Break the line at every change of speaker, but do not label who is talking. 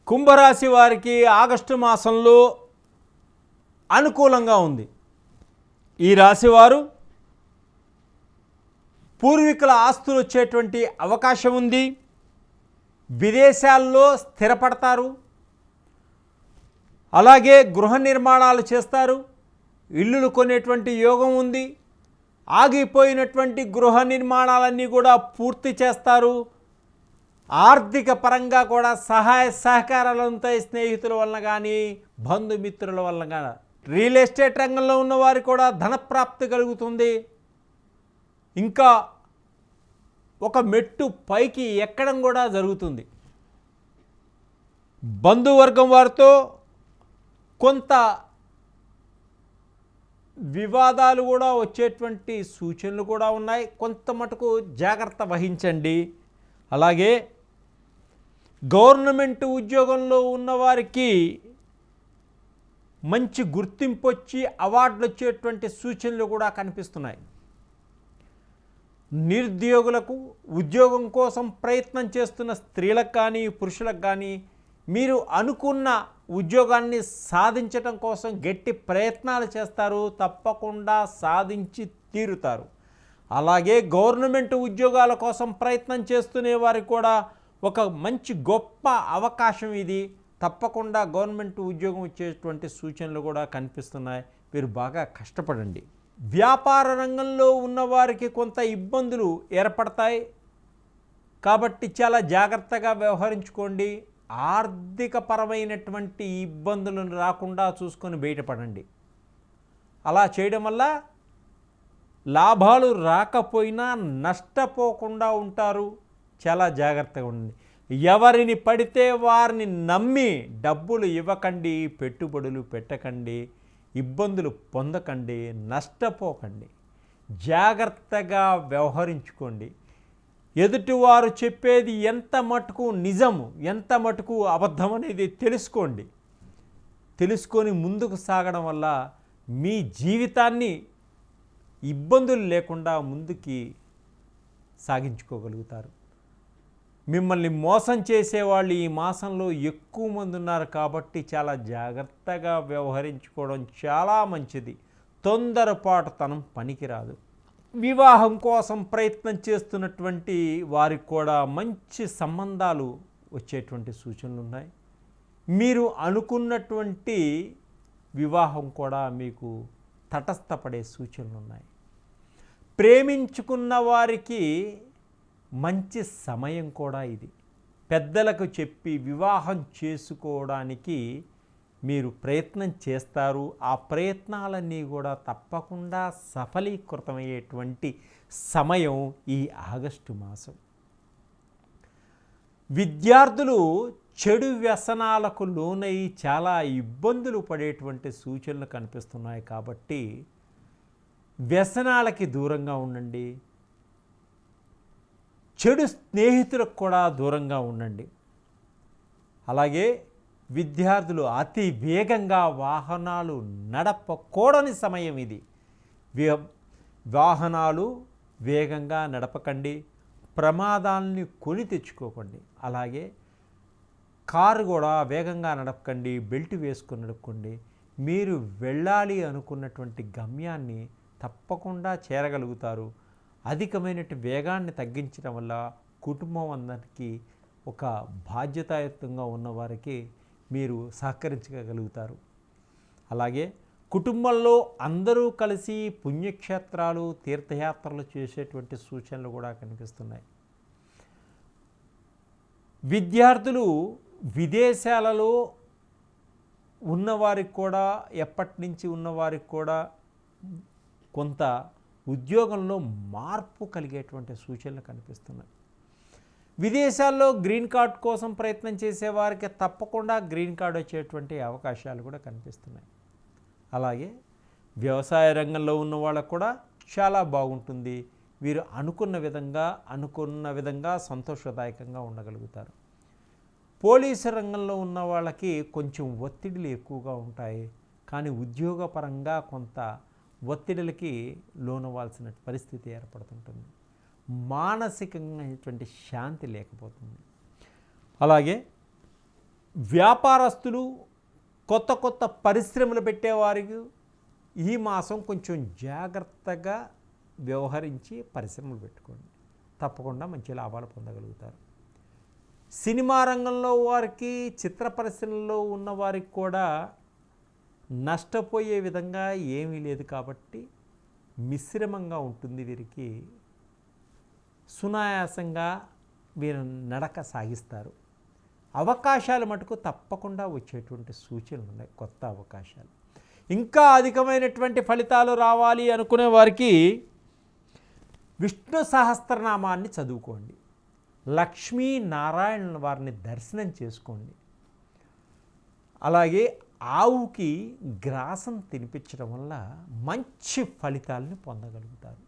కుంభరాశి వారికి ఆగస్టు మాసంలో అనుకూలంగా ఉంది. ఈ రాశివారు పూర్వీకుల ఆస్తులు వచ్చేటువంటి అవకాశం ఉంది. విదేశాల్లో స్థిరపడతారు. అలాగే గృహ నిర్మాణాలు చేస్తారు. ఇల్లులు కొనేటువంటి యోగం ఉంది. ఆగిపోయినటువంటి గృహ నిర్మాణాలన్నీ కూడా పూర్తి చేస్తారు. ఆర్థిక పరంగా కూడా సహాయ సహకారాలు ఉంటాయి. స్నేహితుల వలన కానీ బంధుమిత్రుల వలన కానీ. రియల్ ఎస్టేట్ రంగంలో ఉన్నవారు కూడా ధనప్రాప్తి కలుగుతుంది. ఇంకా ఒక మెట్టు పైకి ఎక్కడం కూడా జరుగుతుంది. బంధువర్గం వారితో కొంత వివాదాలు కూడా వచ్చేటువంటి సూచనలు కూడా ఉన్నాయి. కొంత మటుకు జాగ్రత్త వహించండి. అలాగే గవర్నమెంట్ ఉద్యోగంలో ఉన్నవారికి మంచి గుర్తింపు వచ్చి అవార్డులు వచ్చేటువంటి సూచనలు కూడా కనిపిస్తున్నాయి. నిరుద్యోగులకు, ఉద్యోగం కోసం ప్రయత్నం చేస్తున్న స్త్రీలకు కానీ పురుషులకు కానీ మీరు అనుకున్న ఉద్యోగాన్ని సాధించటం కోసం గట్టి ప్రయత్నాలు చేస్తారు. తప్పకుండా సాధించి తీరుతారు. అలాగే గవర్నమెంట్ ఉద్యోగాల కోసం ప్రయత్నం చేస్తునే వారికి కూడా ఒక మంచి గొప్ప అవకాశం ఇది. తప్పకుండా గవర్నమెంట్ ఉద్యోగం వచ్చేటువంటి సూచనలు కూడా కనిపిస్తున్నాయి. మీరు బాగా కష్టపడండి. వ్యాపార రంగంలో ఉన్నవారికి కొంత ఇబ్బందులు ఏర్పడతాయి కాబట్టి చాలా జాగ్రత్తగా వ్యవహరించుకోండి. ఆర్థిక పరమైనటువంటి ఇబ్బందులను రాకుండా చూసుకొని బయటపడండి. అలా చేయడం వల్ల లాభాలు రాకపోయినా నష్టపోకుండా ఉంటారు. చాలా జాగ్రత్తగా ఉండండి. ఎవరిని పడితే వారిని నమ్మి డబ్బులు ఇవ్వకండి, పెట్టుబడులు పెట్టకండి, ఇబ్బందులు పొందకండి, నష్టపోకండి. జాగ్రత్తగా వ్యవహరించుకోండి. ఎదుటివారు చెప్పేది ఎంత మటుకు నిజము, ఎంత మటుకు అబద్ధం అనేది తెలుసుకోండి. తెలుసుకొని ముందుకు సాగడం వల్ల మీ జీవితాన్ని ఇబ్బందులు లేకుండా ముందుకి సాగించుకోగలుగుతారు. మిమ్మల్ని మోసం చేసేవాళ్ళు ఈ మాసంలో ఎక్కువ మంది ఉన్నారు కాబట్టి చాలా జాగ్రత్తగా వ్యవహరించుకోవడం చాలా మంచిది. తొందరపాటుతనం పనికిరాదు. వివాహం కోసం ప్రయత్నం చేస్తున్నటువంటి వారికి కూడా మంచి సంబంధాలు వచ్చేటువంటి సూచనలు ఉన్నాయి. మీరు అనుకున్నటువంటి వివాహం కూడా మీకు తటస్థపడే సూచనలు ఉన్నాయి. ప్రేమించుకున్న వారికి మంచి సమయం కూడా ఇది. పెద్దలకు చెప్పి వివాహం చేసుకోవడానికి మీరు ప్రయత్నం చేస్తారు. ఆ ప్రయత్నాలన్నీ కూడా తప్పకుండా సఫలీకృతమయ్యేటువంటి సమయం ఈ ఆగస్టు మాసం. విద్యార్థులు చెడు వ్యసనాలకు లోనై చాలా ఇబ్బందులు పడేటువంటి సూచనలు కనిపిస్తున్నాయి కాబట్టి వ్యసనాలకి దూరంగా ఉండండి. చెడు స్నేహితులకు కూడా దూరంగా ఉండండి. అలాగే విద్యార్థులు అతి వేగంగా వాహనాలు నడపకూడని సమయం ఇది. వాహనాలు వేగంగా నడపకండి. ప్రమాదాలని కొని తెచ్చుకోకండి. అలాగే కారు కూడా వేగంగా నడపకండి. బెల్ట్ వేసుకొని నడుపుకోండి. మీరు వెళ్ళాలి అనుకున్నటువంటి గమ్యాన్ని తప్పకుండా చేరగలుగుతారు. అధికమైన వేగాన్ని తగ్గించడం వల్ల కుటుంబం అందరికీ ఒక బాధ్యతాయుతంగా ఉన్నవారికి మీరు సహకరించగలుగుతారు. అలాగే కుటుంబంలో అందరూ కలిసి పుణ్యక్షేత్రాలు, తీర్థయాత్రలు చేసేటువంటి సూచనలు కూడా కనిపిస్తున్నాయి. విద్యార్థులు విదేశాలలో ఉన్నవారికి కూడా, ఎప్పటి నుంచి ఉన్నవారికి కూడా కొంత ఉద్యోగంలో మార్పు కలిగేటువంటి సూచనలు కనిపిస్తున్నాయి. విదేశాల్లో గ్రీన్ కార్డ్ కోసం ప్రయత్నం చేసేవారికి తప్పకుండా గ్రీన్ కార్డ్ వచ్చేటువంటి అవకాశాలు కూడా కనిపిస్తున్నాయి. అలాగే వ్యవసాయ రంగంలో ఉన్న వాళ్ళకు కూడా చాలా బాగుంటుంది. వీరు అనుకున్న విధంగా సంతోషదాయకంగా ఉండగలుగుతారు. పోలీసు రంగంలో ఉన్న వాళ్ళకి కొంచెం ఒత్తిడిలు ఎక్కువగా ఉంటాయి. కానీ ఉద్యోగపరంగా కొంత ఒత్తిడిలకి లోనవ్వాల్సిన పరిస్థితి ఏర్పడుతుంటుంది. మానసికంగా శాంతి లేకపోతుంది. అలాగే వ్యాపారస్తులు, కొత్త కొత్త పరిశ్రమలు పెట్టేవారికి ఈ మాసం కొంచెం జాగ్రత్తగా వ్యవహరించి పరిశ్రమలు పెట్టుకోండి, తప్పకుండా మంచి లాభాలు పొందగలుగుతారు. సినిమా రంగంలో వారికి, చిత్ర పరిశ్రమలో ఉన్న వారికి కూడా నష్టపోయే విధంగా ఏమీ లేదు కాబట్టి మిశ్రమంగా ఉంటుంది. వీరికి సునాయాసంగా వీరు నడక సాగిస్తారు. అవకాశాలు మటుకు తప్పకుండా వచ్చేటువంటి సూచనలు ఉన్నాయి, కొత్త అవకాశాలు. ఇంకా అధికమైనటువంటి ఫలితాలు రావాలి అనుకునే వారికి విష్ణు సహస్రనామాన్ని చదువుకోండి, లక్ష్మీనారాయణ వారిని దర్శనం చేసుకోండి. అలాగే ఆవుకి గ్రాసం తినిపించడం వల్ల మంచి ఫలితాలను పొందగలుగుతారు.